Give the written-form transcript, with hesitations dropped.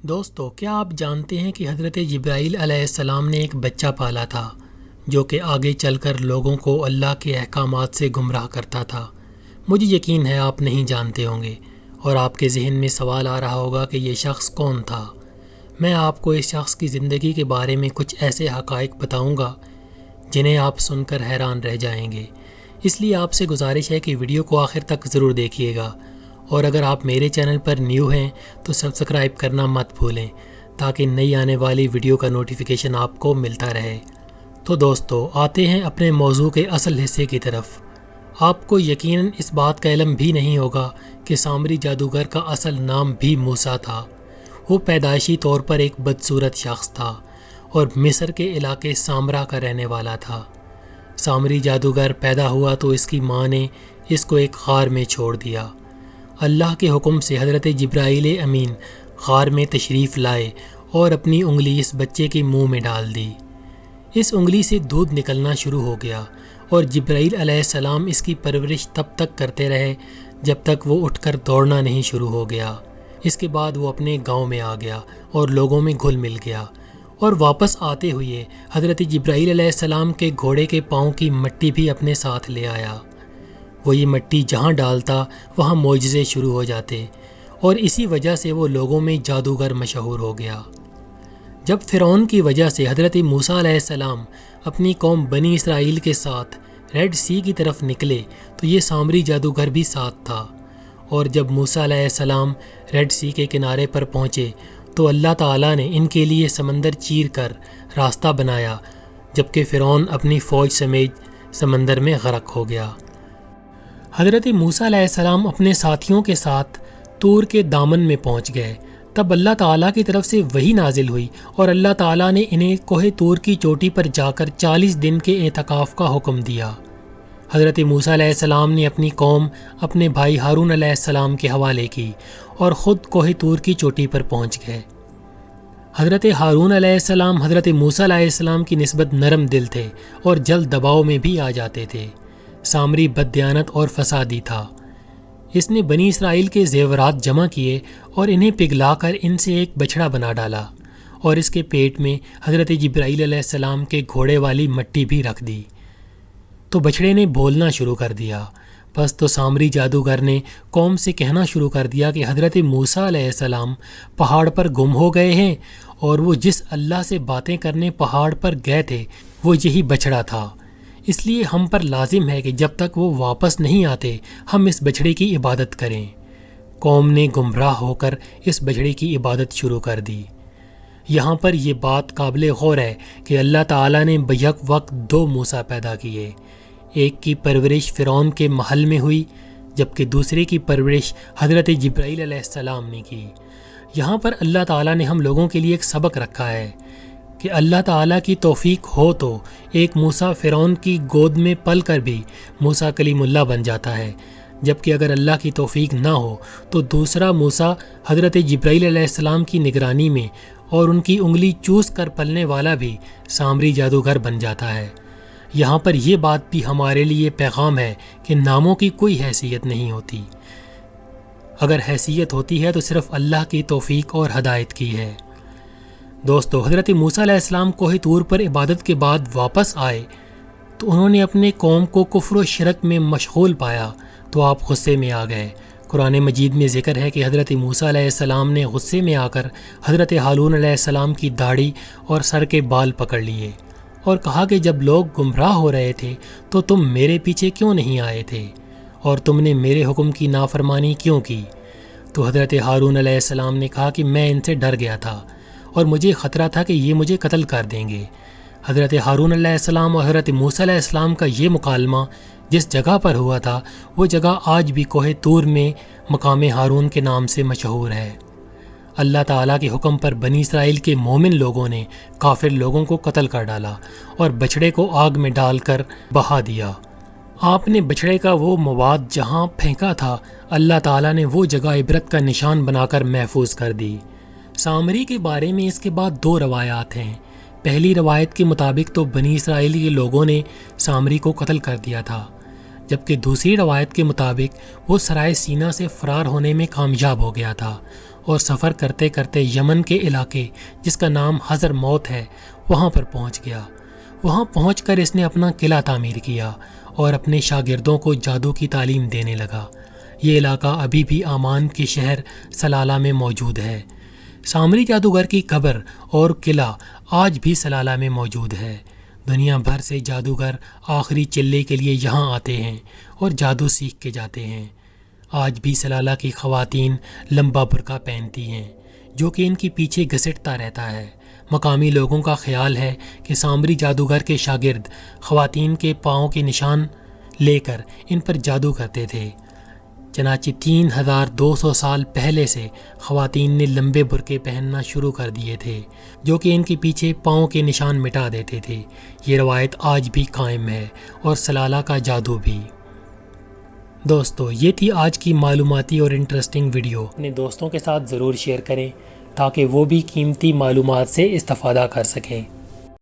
دوستو، کیا آپ جانتے ہیں کہ حضرت جبرائیل علیہ السلام نے ایک بچہ پالا تھا جو کہ آگے چل کر لوگوں کو اللہ کے احکامات سے گمراہ کرتا تھا؟ مجھے یقین ہے آپ نہیں جانتے ہوں گے اور آپ کے ذہن میں سوال آ رہا ہوگا کہ یہ شخص کون تھا۔ میں آپ کو اس شخص کی زندگی کے بارے میں کچھ ایسے حقائق بتاؤں گا جنہیں آپ سن کر حیران رہ جائیں گے۔ اس لیے آپ سے گزارش ہے کہ ویڈیو کو آخر تک ضرور دیکھیے گا، اور اگر آپ میرے چینل پر نیو ہیں تو سبسکرائب کرنا مت بھولیں تاکہ نئی آنے والی ویڈیو کا نوٹیفیکیشن آپ کو ملتا رہے۔ تو دوستو، آتے ہیں اپنے موضوع کے اصل حصے کی طرف۔ آپ کو یقیناً اس بات کا علم بھی نہیں ہوگا کہ سامری جادوگر کا اصل نام بھی موسیٰ تھا۔ وہ پیدائشی طور پر ایک بدصورت شخص تھا اور مصر کے علاقے سامرا کا رہنے والا تھا۔ سامری جادوگر پیدا ہوا تو اس کی ماں نے اس کو ایک غار میں چھوڑ دیا۔ اللہ کے حکم سے حضرت جبرائیل امین غار میں تشریف لائے اور اپنی انگلی اس بچے کے منہ میں ڈال دی۔ اس انگلی سے دودھ نکلنا شروع ہو گیا اور جبرائیل علیہ السلام اس کی پرورش تب تک کرتے رہے جب تک وہ اٹھ کر دوڑنا نہیں شروع ہو گیا۔ اس کے بعد وہ اپنے گاؤں میں آ گیا اور لوگوں میں گھل مل گیا، اور واپس آتے ہوئے حضرت جبرائیل علیہ السلام کے گھوڑے کے پاؤں کی مٹی بھی اپنے ساتھ لے آیا۔ وہ یہ مٹی جہاں ڈالتا وہاں معجزے شروع ہو جاتے، اور اسی وجہ سے وہ لوگوں میں جادوگر مشہور ہو گیا۔ جب فرعون کی وجہ سے حضرت موسیٰ علیہ السلام اپنی قوم بنی اسرائیل کے ساتھ ریڈ سی کی طرف نکلے تو یہ سامری جادوگر بھی ساتھ تھا، اور جب موسیٰ علیہ السلام ریڈ سی کے کنارے پر پہنچے تو اللہ تعالیٰ نے ان کے لیے سمندر چیر کر راستہ بنایا، جبکہ فرعون اپنی فوج سمیت سمندر میں غرق ہو گیا۔ حضرت موسیٰ علیہ السلام اپنے ساتھیوں کے ساتھ طور کے دامن میں پہنچ گئے۔ تب اللہ تعالیٰ کی طرف سے وحی نازل ہوئی اور اللہ تعالیٰ نے انہیں کوہ طور کی چوٹی پر جا کر 40 دن کے اعتکاف کا حکم دیا۔ حضرت موسیٰ علیہ السلام نے اپنی قوم اپنے بھائی ہارون علیہ السلام کے حوالے کی اور خود کوہ طور کی چوٹی پر پہنچ گئے۔ حضرت ہارون علیہ السلام حضرت موسیٰ علیہ السلام کی نسبت نرم دل تھے اور جلد دباؤ میں بھی آ جاتے تھے۔ سامری بددیانت اور فسادی تھا۔ اس نے بنی اسرائیل کے زیورات جمع کیے اور انہیں پگھلا کر ان سے ایک بچھڑا بنا ڈالا، اور اس کے پیٹ میں حضرت جبرائیل علیہ السلام کے گھوڑے والی مٹی بھی رکھ دی۔ تو بچھڑے نے بولنا شروع کر دیا۔ پس تو سامری جادوگر نے قوم سے کہنا شروع کر دیا کہ حضرت موسیٰ علیہ السلام پہاڑ پر گم ہو گئے ہیں، اور وہ جس اللہ سے باتیں کرنے پہاڑ پر گئے تھے وہ یہی بچھڑا تھا۔ اس لیے ہم پر لازم ہے کہ جب تک وہ واپس نہیں آتے ہم اس بچھڑے کی عبادت کریں۔ قوم نے گمراہ ہو کر اس بچھڑے کی عبادت شروع کر دی۔ یہاں پر یہ بات قابل غور ہے کہ اللہ تعالیٰ نے بیک وقت 2 موسیٰ پیدا کیے۔ ایک کی پرورش فرعون کے محل میں ہوئی، جبکہ دوسرے کی پرورش حضرت جبرائیل علیہ السلام نے کی۔ یہاں پر اللہ تعالیٰ نے ہم لوگوں کے لیے ایک سبق رکھا ہے کہ اللہ تعالیٰ کی توفیق ہو تو ایک موسیٰ فرعون کی گود میں پل کر بھی موسیٰ کلیم اللہ بن جاتا ہے، جبکہ اگر اللہ کی توفیق نہ ہو تو دوسرا موسیٰ حضرت جبرائیل علیہ السلام کی نگرانی میں اور ان کی انگلی چوس کر پلنے والا بھی سامری جادوگر بن جاتا ہے۔ یہاں پر یہ بات بھی ہمارے لیے پیغام ہے کہ ناموں کی کوئی حیثیت نہیں ہوتی۔ اگر حیثیت ہوتی ہے تو صرف اللہ کی توفیق اور ہدایت کی ہے۔ دوستو، حضرت موسیٰ علیہ السلام کوہ طور پر عبادت کے بعد واپس آئے تو انہوں نے اپنے قوم کو کفر و شرک میں مشغول پایا تو آپ غصے میں آ گئے۔ قرآن مجید میں ذکر ہے کہ حضرت موسیٰ علیہ السلام نے غصے میں آ کر حضرت ہارون علیہ السلام کی داڑھی اور سر کے بال پکڑ لیے اور کہا کہ جب لوگ گمراہ ہو رہے تھے تو تم میرے پیچھے کیوں نہیں آئے تھے اور تم نے میرے حکم کی نافرمانی کیوں کی؟ تو حضرت ہارون علیہ السلام نے کہا کہ میں ان سے ڈر گیا تھا اور مجھے خطرہ تھا کہ یہ مجھے قتل کر دیں گے۔ حضرت ہارون علیہ السلام اور حضرت موسیٰ علیہ السلام کا یہ مکالمہ جس جگہ پر ہوا تھا وہ جگہ آج بھی کوہ طور میں مقام ہارون کے نام سے مشہور ہے۔ اللہ تعالیٰ کے حکم پر بنی اسرائیل کے مومن لوگوں نے کافر لوگوں کو قتل کر ڈالا اور بچھڑے کو آگ میں ڈال کر بہا دیا۔ آپ نے بچھڑے کا وہ مواد جہاں پھینکا تھا اللہ تعالیٰ نے وہ جگہ عبرت کا نشان بنا کر محفوظ کر دی۔ سامری کے بارے میں اس کے بعد 2 روایات ہیں۔ پہلی روایت کے مطابق تو بنی اسرائیل کے لوگوں نے سامری کو قتل کر دیا تھا، جبکہ دوسری روایت کے مطابق وہ سرائے سینا سے فرار ہونے میں کامیاب ہو گیا تھا اور سفر کرتے کرتے یمن کے علاقے جس کا نام حضر موت ہے وہاں پر پہنچ گیا۔ وہاں پہنچ کر اس نے اپنا قلعہ تعمیر کیا اور اپنے شاگردوں کو جادو کی تعلیم دینے لگا۔ یہ علاقہ ابھی بھی عمان کے شہر سلالہ میں موجود ہے۔ سامری جادوگر کی قبر اور قلعہ آج بھی سلالہ میں موجود ہے۔ دنیا بھر سے جادوگر آخری چلے کے لیے یہاں آتے ہیں اور جادو سیکھ کے جاتے ہیں۔ آج بھی سلالہ کی خواتین لمبا برقع پہنتی ہیں جو کہ ان کے پیچھے گھسٹتا رہتا ہے۔ مقامی لوگوں کا خیال ہے کہ سامری جادوگر کے شاگرد خواتین کے پاؤں کے نشان لے کر ان پر جادو کرتے تھے۔ چنانچہ 3200 سال پہلے سے خواتین نے لمبے برقعے پہننا شروع کر دیے تھے جو کہ ان کے پیچھے پاؤں کے نشان مٹا دیتے تھے۔ یہ روایت آج بھی قائم ہے اور سلالہ کا جادو بھی۔ دوستو، یہ تھی آج کی معلوماتی اور انٹرسٹنگ ویڈیو۔ اپنے دوستوں کے ساتھ ضرور شیئر کریں تاکہ وہ بھی قیمتی معلومات سے استفادہ کر سکیں۔